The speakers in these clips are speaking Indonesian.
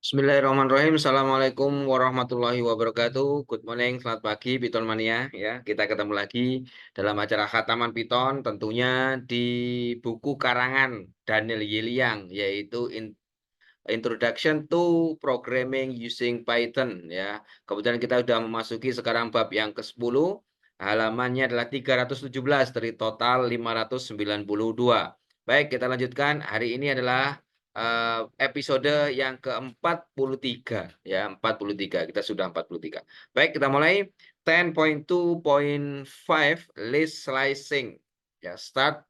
Bismillahirrahmanirrahim. Assalamualaikum warahmatullahi wabarakatuh. Good morning, selamat pagi Python Mania. Ya, kita ketemu lagi dalam acara Khataman Python, tentunya di buku karangan Daniel Yiliang, yaitu Introduction to Programming Using Python. Ya, kemudian kita sudah memasuki sekarang bab yang ke-10. Halamannya adalah 317 dari total 592. Baik, kita lanjutkan. Hari ini adalah episode yang ke-43 ya, 43. Kita sudah 43. Baik, kita mulai 10.2.5 list slicing. Ya, start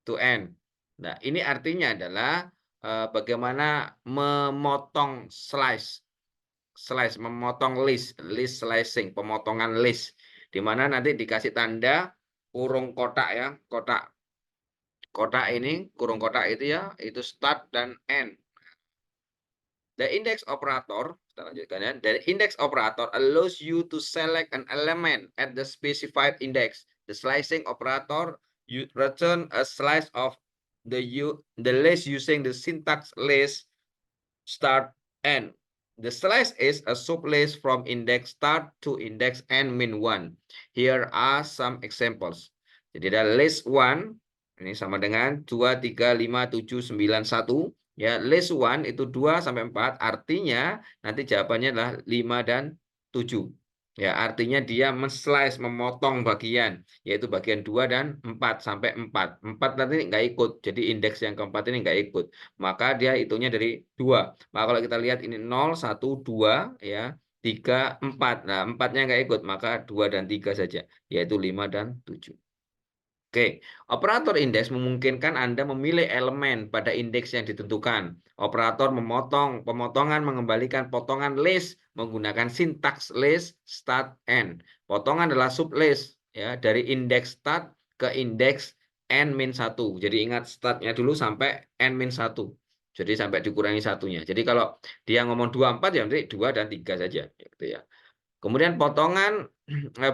to end. Nah, ini artinya adalah bagaimana memotong memotong list slicing, pemotongan list, di mana nanti dikasih tanda kurung kotak ya, kotak ini, kurung kotak itu ya, itu start dan end. The index operator, kita lanjutkan ya. The index operator allows you to select an element at the specified index. The slicing operator you return a slice of the list using the syntax list start end. The slice is a sublist from index start to index end min 1. Here are some examples. Jadi ada list 1, ini sama dengan 2, 3, 5, 7, 9, 1. Ya, list 1 itu 2 sampai 4, artinya nanti jawabannya adalah 5 dan 7. Ya, artinya dia men-slice, memotong bagian, yaitu bagian 2 dan 4 sampai 4. 4 nanti nggak ikut, jadi indeks yang keempat ini nggak ikut. Maka dia hitungnya dari 2. Maka kalau kita lihat ini 0, 1, 2, ya, 3, 4. Nah, 4-nya nggak ikut, maka 2 dan 3 saja, yaitu 5 dan 7. Oke, operator indeks memungkinkan Anda memilih elemen pada indeks yang ditentukan. Operator pemotongan mengembalikan potongan list menggunakan sintaks list start end. Potongan adalah sublist ya, dari indeks start ke indeks n min 1. Jadi ingat startnya dulu sampai n min 1. Jadi sampai dikurangi satunya. Jadi kalau dia ngomong 24 ya nanti 2 dan 3 saja gitu ya. Kemudian potongan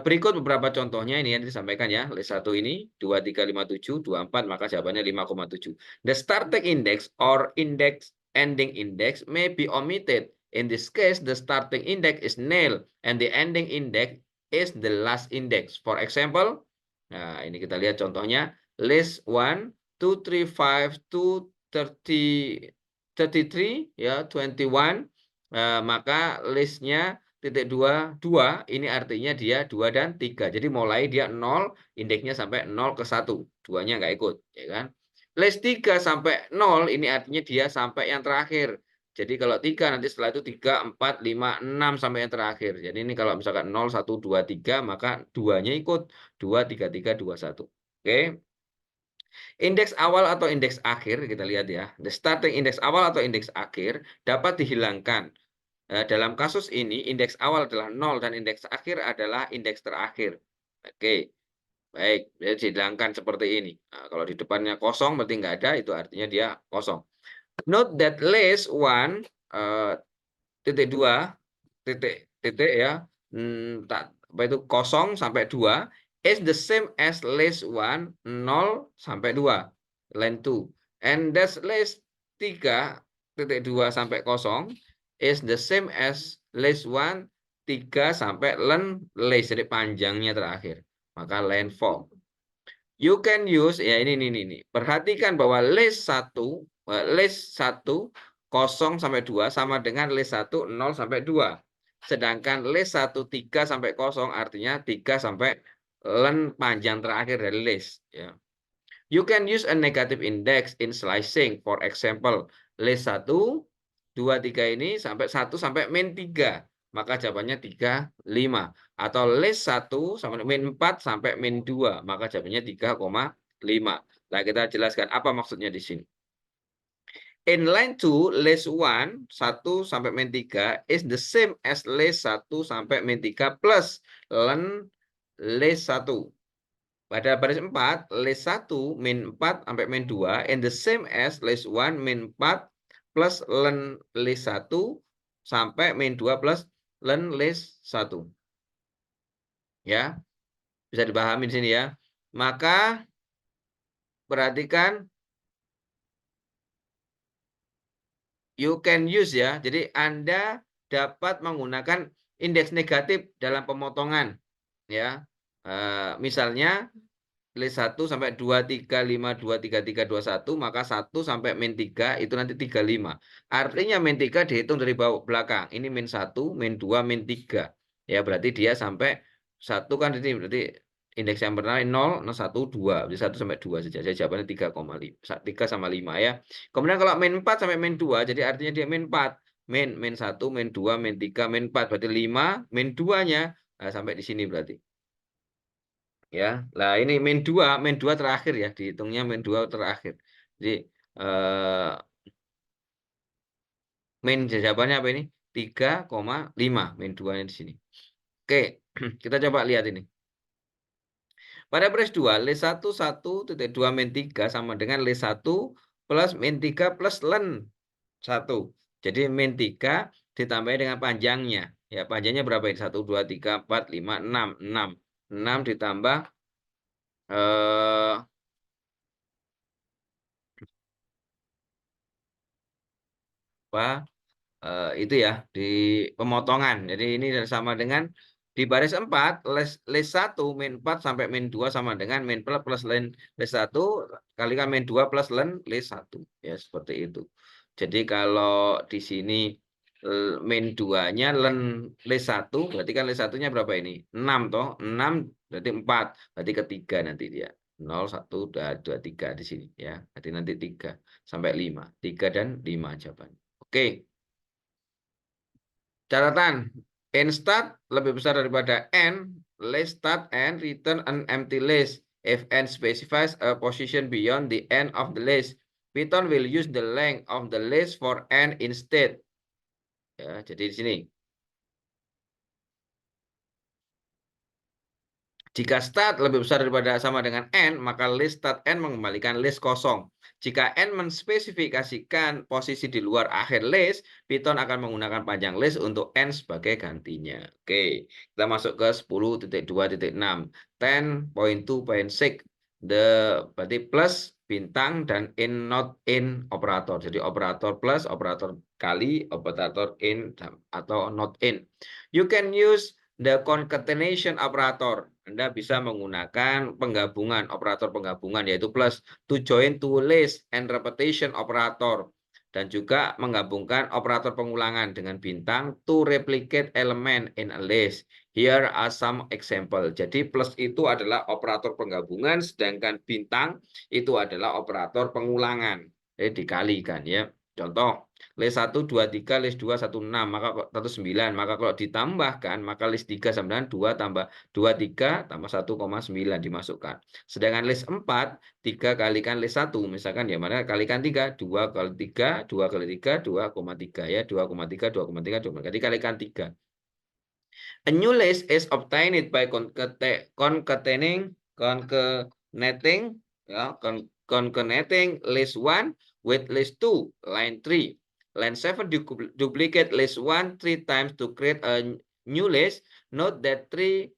berikut beberapa contohnya ini yang disampaikan ya. List 1 ini 2, 3, 5, 7, 24, maka jawabannya 5,7. The starting index or index ending index may be omitted. In this case, the starting index is nil and the ending index is the last index. For example, nah ini kita lihat contohnya. List 1, 2, 3, 5, 2, 30, 33, ya, 21. Maka listnya titik 2, 2 ini artinya dia 2 dan 3. Jadi mulai dia 0, indeksnya sampai 0 ke 1. 2-nya nggak ikut, ya kan? List 3 sampai 0 ini artinya dia sampai yang terakhir. Jadi kalau 3 nanti setelah itu 3, 4, 5, 6 sampai yang terakhir. Jadi ini kalau misalkan 0, 1, 2, 3 maka 2-nya ikut 2, 3, 3, 2, 1. Oke. Indeks awal atau indeks akhir kita lihat ya. The starting index awal atau indeks akhir dapat dihilangkan. Dalam kasus ini, indeks awal adalah 0 dan indeks akhir adalah indeks terakhir. Oke, baik. Jadi dihilangkan seperti ini. Nah, kalau di depannya kosong, berarti nggak ada, itu artinya dia kosong. Note that list 1, titik 2, titik ya, apa itu, 0 sampai 2, is the same as list 1, 0 sampai 2, line 2. And that list 3, titik 2 sampai 0, is the same as list 1, 3 sampai len list, jadi panjangnya terakhir. Maka line 4. You can use, ya ini. Perhatikan bahwa list 1, 0 sampai 2 sama dengan list 1, 0 sampai 2. Sedangkan list 1, 3 sampai 0 artinya 3 sampai len panjang terakhir dari list. Ya. You can use a negative index in slicing. For example, list 1, 2, 3 ini sampai 1 sampai min 3. Maka jawabannya 3, 5. Atau list 1 sampai min 4 sampai min 2. Maka jawabannya 3,5. Nah, kita jelaskan apa maksudnya di sini. In line 2, list 1, 1 sampai min 3 is the same as list 1 sampai min 3 plus len list 1. Pada baris 4, list 1 min 4 sampai min 2 and the same as list 1 min 4 plus len list 1 sampai min 2 plus len list 1. Ya, bisa dipahami di sini ya. Maka perhatikan you can use ya. Jadi Anda dapat menggunakan indeks negatif dalam pemotongan ya. Misalnya list 1 sampai 2, 3, 5, 2, 3, 3, 2, 1, maka 1 sampai min 3 itu nanti 35. Artinya min 3 dihitung dari belakang. Ini min 1, min 2, min 3. Ya, berarti dia sampai 1 kan ini berarti indeks yang pertama 0, 1, 2. Jadi 1 sampai 2 saja. Jadi jawabannya 3,5. 3 sama 5 ya. Kemudian kalau min 4 sampai min 2, jadi artinya dia min 4. Min 1, min 2, min 3, min 4. Berarti 5, min 2-nya. Nah, sampai di sini berarti. Ya, lah ini min 2 terakhir ya, dihitungnya min 2 terakhir. Jadi min jawabannya apa ini? 3,5 min 2-nya di sini. Oke, kita coba lihat ini. Pada baris 2, list 1, 1,2 min 3 sama dengan list 1 plus min 3 plus len 1. Jadi min 3 ditambah dengan panjangnya. Ya, panjangnya berapa ini? 1, 2, 3, 4, 5, 6. 6 ditambah itu ya di pemotongan. Jadi ini sama dengan di baris 4 list 1 min 4 sampai min 2 sama dengan min plus len list 1 kalikan min 2 plus len list 1. Ya seperti itu. Jadi kalau di sini min 2-nya len list 1 berarti kan list 1-nya berapa ini? 6 toh. 6 berarti 4. Berarti ketiga nanti dia. 0, 1, 2, 3 di sini ya. Berarti nanti 3 sampai 5. 3 dan 5 jawabannya. Oke. Catatan, n start lebih besar daripada n, list start and return an empty list. If n specifies a position beyond the end of the list, Python will use the length of the list for n instead. Ya, jadi di sini. Jika start lebih besar daripada sama dengan n, maka list start n mengembalikan list kosong. Jika n menspesifikasikan posisi di luar akhir list, Python akan menggunakan panjang list untuk n sebagai gantinya. Oke, kita masuk ke 10.2.6. 10.2.6. Berarti plus bintang dan in not in operator. Jadi operator plus, operator kali, operator in atau not in. You can use the concatenation operator. Anda bisa menggunakan penggabungan, operator penggabungan, yaitu plus to join to list and repetition operator. Dan juga menggabungkan operator pengulangan dengan bintang to replicate element in a list. Here are some example. Jadi plus itu adalah operator penggabungan, sedangkan bintang itu adalah operator pengulangan. Jadi dikalikan ya. Contoh, list 1, 2, 3, list 2, 1, 6, maka 1, 9. Maka kalau ditambahkan, maka list 3 sama dengan 2 tambah 2, 3 tambah 1,9 dimasukkan. Sedangkan list 4, 3 kalikan list 1. Misalkan ya, mana kalikan 3, 2 kali 3, 2 kali 3, 2,3 ya. 2,3, 2,3, 2,3. Jadi kalikan 3. A new list is obtained by concatenating list 1 with list 2, line 3. Line 7 duplicate list 1 3 times to create a new list. Note that 3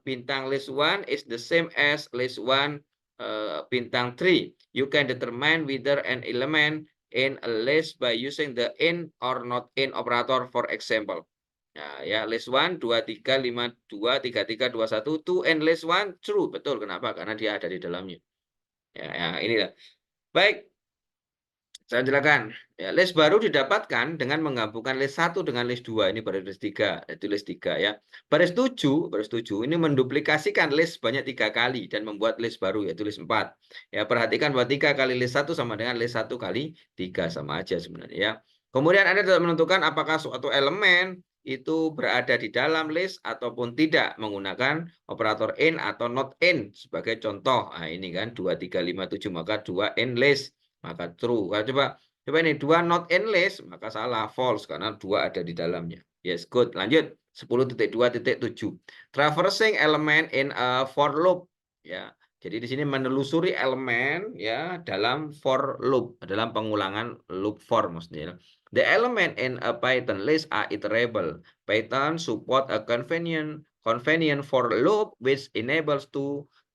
bintang list 1 is the same as list 1 bintang 3. You can determine whether an element in a list by using the in or not in operator, for example. Nah, ya list 1 2 3 5 2 3 3 2 1 2 and list 1 true. Betul, kenapa? Karena dia ada di dalamnya. Ya inilah. Baik. Saya jelaskan. Ya, list baru didapatkan dengan menggabungkan list 1 dengan list 2. Ini baris list 3, itu list 3 ya. Baris 7 ini menduplikasikan list sebanyak 3 kali dan membuat list baru, yaitu list 4. Ya, perhatikan bahwa 3 kali list 1 sama dengan list 1 kali 3, sama aja sebenarnya ya. Kemudian Anda dapat menentukan apakah suatu elemen itu berada di dalam list ataupun tidak menggunakan operator in atau not in sebagai contoh. Nah, ini kan 2, 3, 5, 7, maka 2 in list. Maka true. Kalau coba ini 2 not in list, maka salah, false, karena 2 ada di dalamnya. Yes, good. Lanjut 10.2.7. Traversing element in a for loop. Ya, jadi di sini menelusuri elemen ya dalam for loop, dalam pengulangan loop for maksudnya. The element in a Python list are iterable. Python support a convenient for loop which enables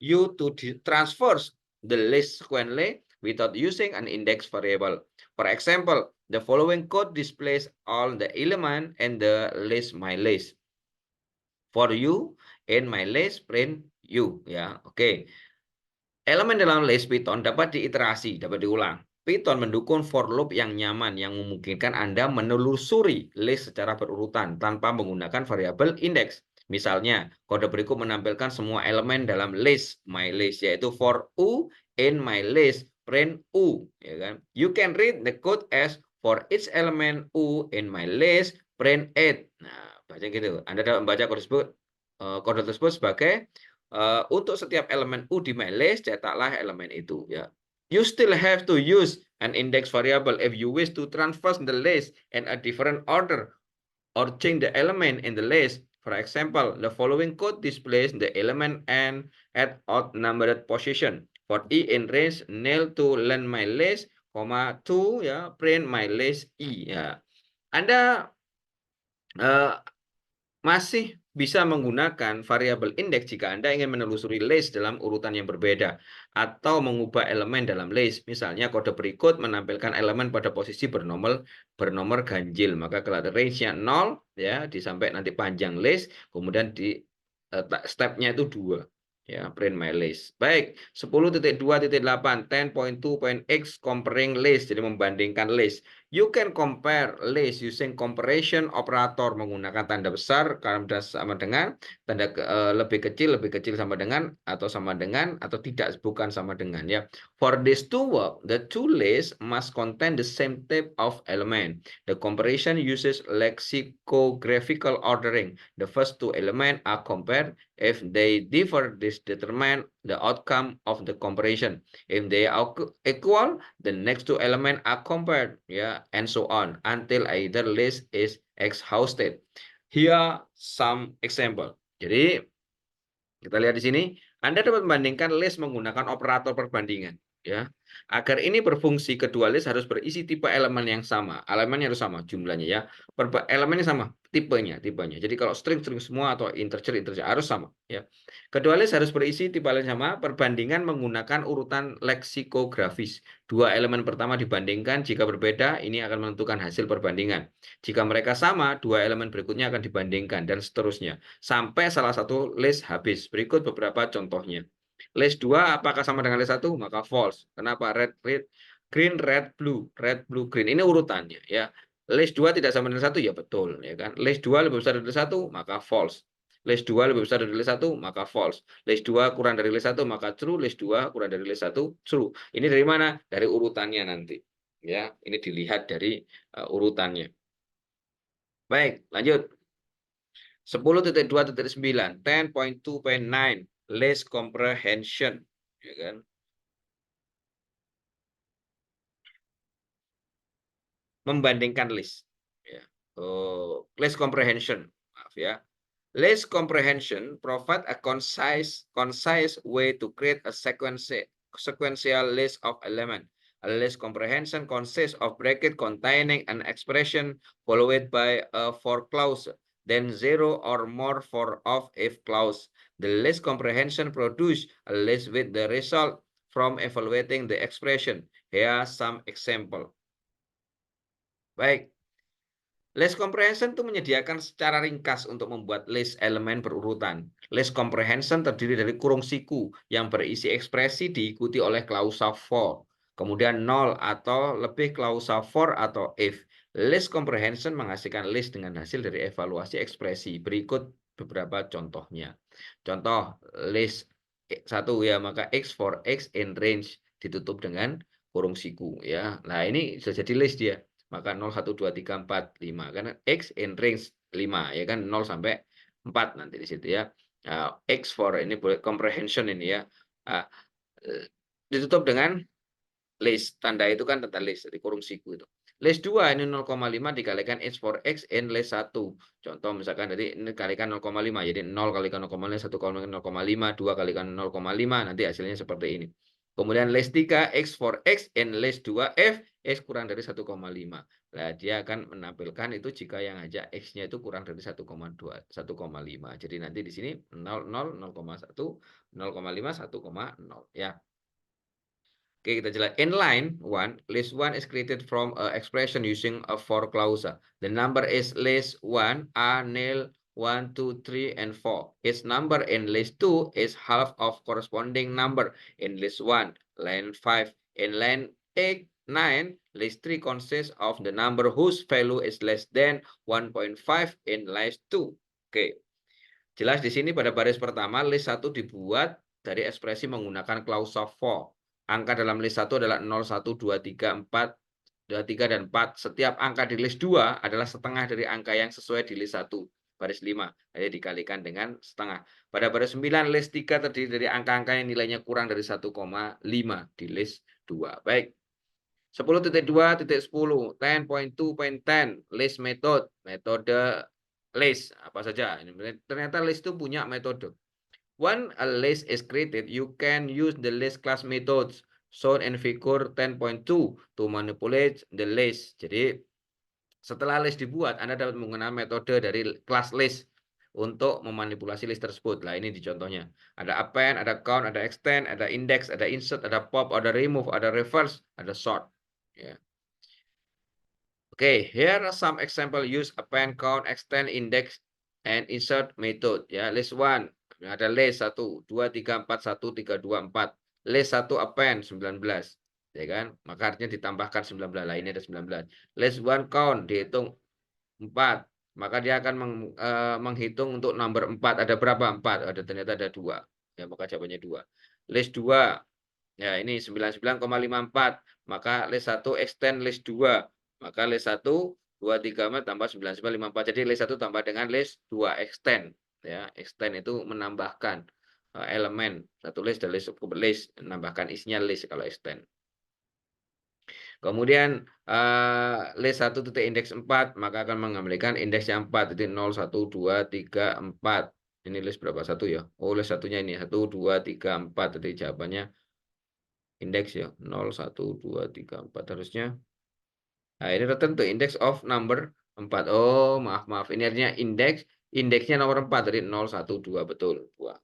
you to transverse the list sequentially without using an index variable. For example, The following code displays all the element in the list my list. For you, in my list, print you. Ya, oke. Elemen dalam list Python dapat diiterasi, dapat diulang. Python mendukung for loop yang nyaman, yang memungkinkan Anda menelusuri list secara berurutan tanpa menggunakan variabel indeks. Misalnya, kode berikut menampilkan semua elemen dalam list my list, yaitu for u in my list, print u. Ya kan? You can read the code as for each element u in my list, print it. Nah, baca gitu. Anda dapat membaca kode tersebut sebagai untuk setiap elemen U di my list, cetaklah elemen itu. Ya. You still have to use an index variable if you wish to transfer the list in a different order or change the element in the list. For example, the following code displays the element n at odd numbered position. For e in range nil to learn my list, to ya print my list e. Ya. Anda masih bisa menggunakan variabel indeks jika Anda ingin menelusuri list dalam urutan yang berbeda atau mengubah elemen dalam list. Misalnya kode berikut menampilkan elemen pada posisi bernomor ganjil. Maka kalau range-nya 0 ya, sampai nanti panjang list, kemudian di step-nya itu 2. Ya, print my list. Baik, 10.2.8 10.2.x comparing list, jadi membandingkan list. You can compare list using comparison operator menggunakan tanda besar karena sama dengan, tanda lebih kecil sama dengan, atau tidak, bukan sama dengan ya. For this to work, the two lists must contain the same type of element. The comparison uses lexicographical ordering. The first two elements are compared. If they differ, this determines the outcome of the comparison. If they are equal, the next two elements are compared, ya, and so on until either list is exhausted. Here some example. Jadi kita lihat di sini, Anda dapat membandingkan list menggunakan operator perbandingan, ya. Agar ini berfungsi, kedua list harus berisi tipe elemen yang sama. Elemennya harus sama jumlahnya, ya. Elemennya sama, tipenya. Jadi kalau string semua atau integer harus sama, ya. Kedua list harus berisi tipe elemen sama, perbandingan menggunakan urutan leksikografis. Dua elemen pertama dibandingkan, jika berbeda, ini akan menentukan hasil perbandingan. Jika mereka sama, dua elemen berikutnya akan dibandingkan, dan seterusnya. Sampai salah satu list habis. Berikut beberapa contohnya. List 2 apakah sama dengan list 1? Maka false. Kenapa? Green, red, blue. Red, blue, green. Ini urutannya, ya. List 2 tidak sama dengan 1, ya betul, ya kan? List 2 lebih besar dari list 1, maka false. List 2 lebih besar dari list 1, maka false. List 2 kurang dari list 1, maka true. List 2 kurang dari list 1, true. Ini dari mana? Dari urutannya nanti. Ya, ini dilihat dari urutannya. Baik, lanjut. 10.2.9 10.2.9 list comprehension, ya kan? Membandingkan list, ya. List comprehension, maaf ya. List comprehension provide a concise way to create a sequential list of elements. A list comprehension consists of bracket containing an expression followed by a for clause, then zero or more for of if clause. The list comprehension produce a list with the result from evaluating the expression. Here are some example. Baik. List comprehension itu menyediakan secara ringkas untuk membuat list elemen berurutan. List comprehension terdiri dari kurung siku yang berisi ekspresi diikuti oleh klausa for. Kemudian nol atau lebih klausa for atau if. List comprehension menghasilkan list dengan hasil dari evaluasi ekspresi. Berikut beberapa contohnya. Contoh list 1 ya, maka x for x in range ditutup dengan kurung siku ya. Nah, ini sudah jadi list dia. Maka 0, 1, 2, 3, 4, 5. Karena X in range 5. Ya kan, 0 sampai 4 nanti di situ ya. X for ini boleh comprehension ini ya. Ditutup dengan list. Tanda itu kan tanda list. Jadi kurung siku itu. List 2 ini 0,5 dikalikan X for X in list 1. Contoh misalkan jadi ini kalikan 0,5. Jadi 0 kalikan 0,5, 1 kalikan 0,5, 2 kalikan 0,5. Nanti hasilnya seperti ini. Kemudian list 3, X for X in list 2F, X kurang dari 1,5. Nah, dia akan menampilkan itu jika yang aja X-nya itu kurang dari 1,2, 1,5. Jadi nanti di sini 0, 0, 0,1, 0,5, 1,0. Ya. Oke, kita jelas. In line 1, list 1 is created from a expression using a for clause. The number is list 1, a, nil, 1, 2, 3, and 4. Its number in list 2 is half of corresponding number in list 1, line 5. In line 8, 9, list 3 consists of the number whose value is less than 1.5 in list 2. Oke, jelas di sini pada baris pertama list 1 dibuat dari ekspresi menggunakan klausa for. Angka dalam list 1 adalah 0, 1, 2, 3, 4, 2, 3, dan 4. Setiap angka di list 2 adalah setengah dari angka yang sesuai di list 1. Baris 5. Jadi dikalikan dengan setengah. Pada baris 9, list 3 terdiri dari angka-angka yang nilainya kurang dari 1,5 di list 2. Baik. 10.2.10, 10.2.10, list method, metode list, apa saja. Ternyata list itu punya metode. When a list is created, you can use the list class methods shown in figure 10.2 to manipulate the list. Jadi setelah list dibuat, Anda dapat menggunakan metode dari class list untuk memanipulasi list tersebut. Nah, ini di contohnya. Ada append, ada count, ada extend, ada index, ada insert, ada pop, ada remove, ada reverse, ada sort. Ya. Okay, here are some example use append, count, extend, index, and insert method. Ya, list 1. Ada list 1, 2, 3, 4, 1, 3, 2, 4. List 1 append 19. Ya kan? Maka artinya ditambahkan 19. Lah, ini ada 19. List 1 count dihitung 4. Maka dia akan menghitung untuk nomor 4. Ada berapa? 4. Ada, ternyata ada 2. Ya, maka jawabannya 2. List 2. Ya, ini 99,54. Maka list 1 extend list 2. Maka list 1, 2, 3, 4 tambah 99,54. Jadi list 1 tambah dengan list 2 extend. Ya, extend itu menambahkan elemen. Satu list dan list menambahkan isinya list kalau extend. Kemudian list 1 titik indeks 4, maka akan mengambilkan indeks yang 4, titik 0, 1, 2, 3, 4. Ini list berapa? 1 ya? Oh, list satunya ini 1, 2, 3, 4. Jadi jawabannya indeks ya. 0, 1, 2, 3, 4 harusnya. Nah, ini return to index of number 4. Oh, maaf. Ini artinya indeksnya nomor 4. Jadi 0, 1, 2. Betul. 2.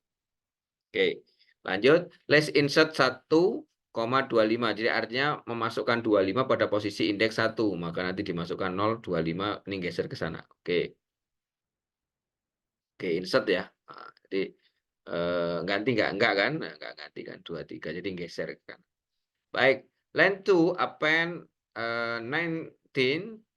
Oke. Lanjut. Let's insert 1,25. Jadi artinya memasukkan 25 pada posisi indeks 1. Maka nanti dimasukkan 0, 25. Ini geser ke sana. Oke. Oke, insert ya. Nah, jadi ganti nggak? Enggak kan? Nah, nggak ganti kan. 23. Jadi geser kan. Baik. Line 2 append 19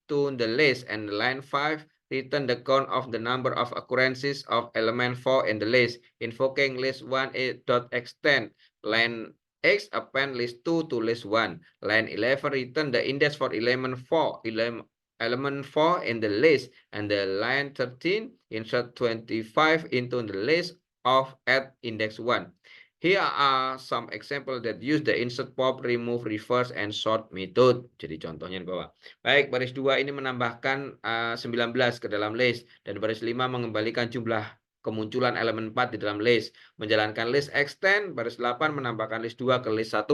to the list, and line 5 return the count of the number of occurrences of element 4 in the list, invoking list 1 dot extend. Line X append list 2 to list 1. Line 11 return the index for element 4 in the list, and the line 13 insert 25 into the list of at index 1. Here are some example that use the insert, pop, remove, reverse, and sort method. Jadi contohnya di bawah. Baik, baris 2 ini menambahkan 19 ke dalam list. Dan baris 5 mengembalikan jumlah kemunculan elemen 4 di dalam list. Menjalankan list extend, baris 8 menambahkan list 2 ke list 1.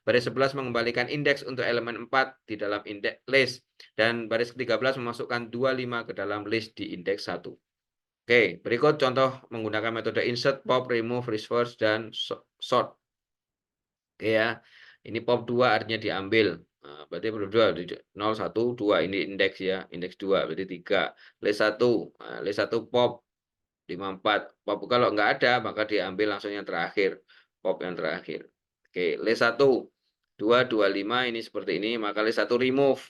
Baris 11 mengembalikan indeks untuk elemen 4 di dalam indeks list. Dan baris 13 memasukkan 25 ke dalam list di indeks 1. Oke, berikut contoh menggunakan metode insert, pop, remove, reverse, dan sort. Oke ya, ini pop 2 artinya diambil. Nah, berarti perlu 2, 0, 1, 2. Ini indeks ya, indeks 2, berarti 3. List 1, list 1 pop, 54. Pop kalau nggak ada, maka diambil langsung yang terakhir. Pop yang terakhir. Oke, list 1, 2, 25, ini seperti ini. Maka list 1 remove.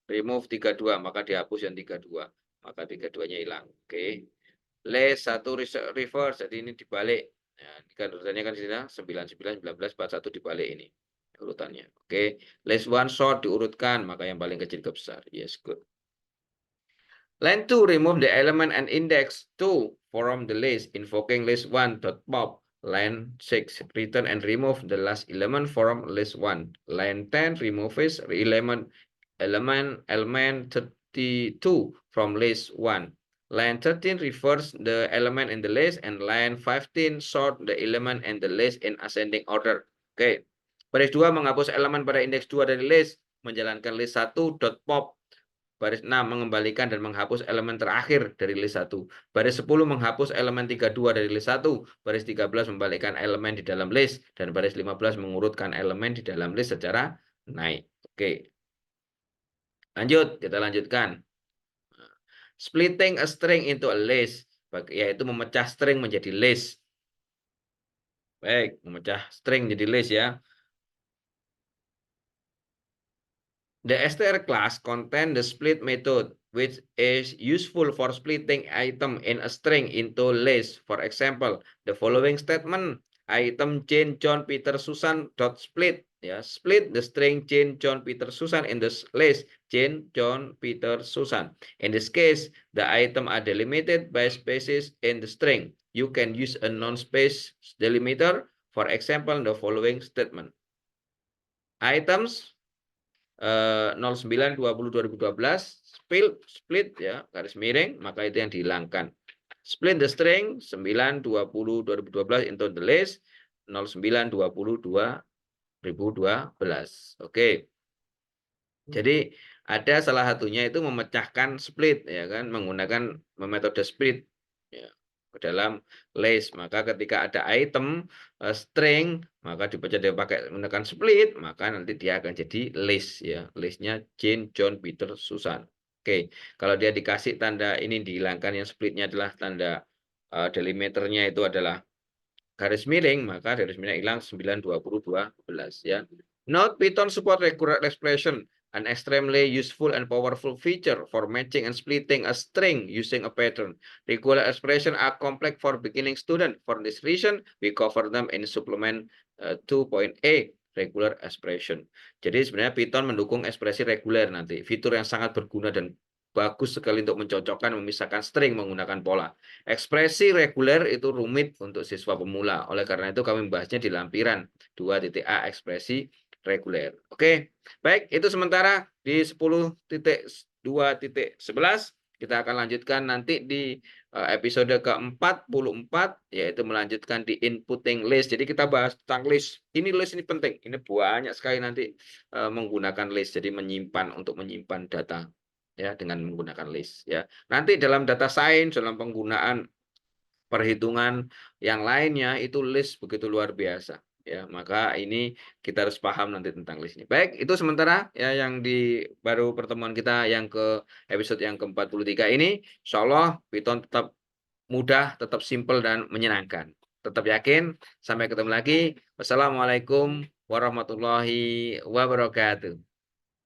Remove 32, maka dihapus yang 32. Maka 32-nya hilang. Oke. List 1 reverse, jadi ini dibalik. Nah, ini kan urutannya kan di sini 99, 19, 41 dibalik ini urutannya. Oke. List 1 sort diurutkan, maka yang paling kecil ke besar. Yes, good. Line 2 remove the element and index 2 from the list, invoking list 1 dot pop. Line 6 return and remove the last element from list 1. Line 10 removes element 32 from list 1. Line 13 refers the element in the list, and line 15 sort the element in the list in ascending order. Oke. Baris 2 menghapus elemen pada indeks 2 dari list, menjalankan list 1 dot pop. baris 6 mengembalikan dan menghapus elemen terakhir dari list 1. Baris 10 menghapus elemen 32 dari list 1. Baris 13 membalikkan elemen di dalam list. Dan baris 15 mengurutkan elemen di dalam list secara naik. Oke. Lanjut, kita lanjutkan. Splitting a string into a list, yaitu memecah string menjadi list. Baik, memecah string menjadi list ya. The str class contain the split method, which is useful for splitting item in a string into list. For example, the following statement: item Jane, John, Peter, Susan dot split. Ya, split the string Jane, John, Peter, Susan in the list Jane, John, Peter, Susan. In this case, the item are delimited by spaces in the string. You can use a non-space delimiter. For example, the following statement: items 09/20/2012 split ya garis miring, maka itu yang dihilangkan. Split the string 9/20/2012 into the list 09/20/2012. Oke. Jadi ada salah satunya itu memecahkan split ya kan, menggunakan metode split ya, ke dalam list. Maka ketika ada item string, maka dia pakai menggunakan split, maka nanti dia akan jadi list ya. Listnya Jane, John, Peter, Susan. Oke, kalau dia dikasih tanda ini dihilangkan, yang splitnya adalah tanda delimiternya itu adalah garis miring, maka garis miring hilang 9/20/12 ya. Note, Python support regular expression, an extremely useful and powerful feature for matching and splitting a string using a pattern. Regular expression are complex for beginning student. For this reason, we cover them in supplement 2.a regular expression. Jadi sebenarnya Python mendukung ekspresi reguler nanti, fitur yang sangat berguna dan bagus sekali untuk mencocokkan memisahkan string menggunakan pola. Ekspresi reguler itu rumit untuk siswa pemula. Oleh karena itu kami membahasnya di lampiran 2.a ekspresi reguler. Oke, baik, itu sementara di 10.2.11. Kita akan lanjutkan nanti di episode ke-44, yaitu melanjutkan di inputting list. Jadi kita bahas tentang list. Ini list ini penting. Ini banyak sekali nanti menggunakan list. Jadi untuk menyimpan data ya dengan menggunakan list ya. Nanti dalam data science, dalam penggunaan perhitungan yang lainnya itu list begitu luar biasa ya. Maka ini kita harus paham nanti tentang list ini. Baik, itu sementara ya yang di baru pertemuan kita yang ke episode yang ke-43 ini. Insyaallah Python tetap mudah, tetap simple dan menyenangkan. Tetap yakin. Sampai ketemu lagi. Wassalamualaikum warahmatullahi wabarakatuh.